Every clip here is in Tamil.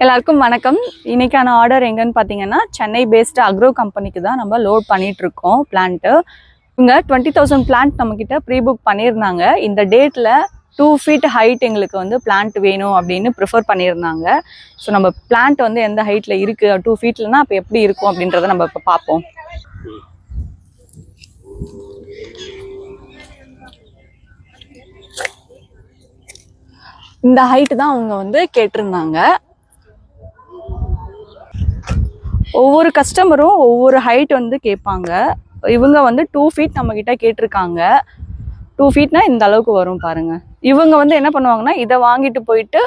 எல்லாருக்கும் வணக்கம். இன்னைக்கான ஆர்டர் எங்கன்னு பார்த்தீங்கன்னா சென்னை பேஸ்டு அக்ரோ கம்பெனிக்கு தான் நம்ம லோட் பண்ணிட்டு இருக்கோம் பிளான்ட்டு. இவங்க 20,000 பிளான்ட் நம்மக்கிட்ட ப்ரீ புக் பண்ணியிருந்தாங்க. இந்த டேட்டில் 2 feet ஹைட் எங்களுக்கு வந்து பிளான்ட் வேணும் அப்படின்னு ப்ரிஃபர் பண்ணியிருந்தாங்க. ஸோ நம்ம பிளான்ட் வந்து எந்த ஹைட்டில் இருக்குது 2 feetலனா அப்போ எப்படி இருக்கும் அப்படின்றத நம்ம இப்போ பார்ப்போம். இந்த ஹைட்டு தான் அவங்க வந்து கேட்டிருந்தாங்க. ஒவ்வொரு கஸ்டமரும் ஒவ்வொரு ஹைட் வந்து கேட்பாங்க. இவங்க வந்து 2 feet நம்மக்கிட்ட கேட்டிருக்காங்க. 2 feetனா இந்த அளவுக்கு வரும் பாருங்கள். இவங்க வந்து என்ன பண்ணுவாங்கன்னா இதை வாங்கிட்டு போயிட்டு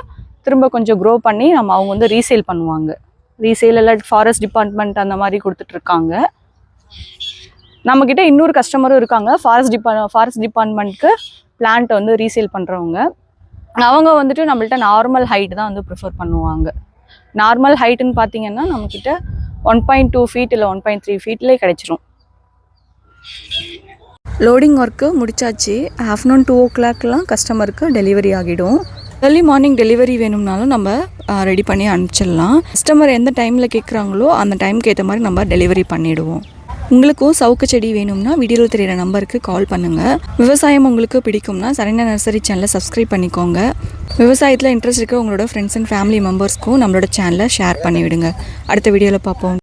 திரும்ப கொஞ்சம் க்ரோ பண்ணி அவங்க வந்து ரீசேல் பண்ணுவாங்க. ரீசேல் இல்லை ஃபாரஸ்ட் டிபார்ட்மெண்ட் அந்த மாதிரி கொடுத்துட்ருக்காங்க. நம்மக்கிட்ட இன்னொரு கஸ்டமரும் இருக்காங்க. ஃபாரஸ்ட் டிபார்ட்மெண்ட்க்கு பிளான்ட் வந்து ரீசேல் பண்ணுறவங்க. அவங்க வந்துட்டு நம்மள்ட்ட நார்மல் ஹைட் தான் வந்து ப்ரிஃபர் பண்ணுவாங்க. நார்மல் ஹைட்டுன்னு பார்த்தீங்கன்னா நம்மக்கிட்ட 1.2 feet இல்லை 1.3 feetலேயே கிடைச்சிரும். லோடிங் ஒர்க்கு முடிச்சாச்சு. ஆஃப்டர்நூன் 2 o'clockலாம் கஸ்டமருக்கு டெலிவரி ஆகிடும். ஏர்லி மார்னிங் டெலிவரி வேணும்னாலும் நம்ம ரெடி பண்ணி அனுப்பிச்சிடலாம். கஸ்டமர் எந்த டைமில் கேட்குறாங்களோ அந்த டைமுக்கு ஏற்ற மாதிரி நம்ம டெலிவரி பண்ணிவிடுவோம். உங்களுக்கும் சவுக்கு செடி வேணும்னா வீடியோவில் தெரியிற நம்பருக்கு கால் பண்ணுங்கள். விவசாயம் உங்களுக்கு பிடிக்கும்னா சரண்யா நர்சரி சேனலை சப்ஸ்கிரைப் பண்ணிக்கோங்க. விவசாயத்தில் இன்ட்ரெஸ்ட் இருக்க உங்களோட ஃப்ரெண்ட்ஸ் அண்ட் ஃபேமிலி மெம்பர்ஸ்க்கும் நம்மளோட சேனலை ஷேர் பண்ணிவிடுங்க. அடுத்த வீடியோவில் பார்ப்போம்.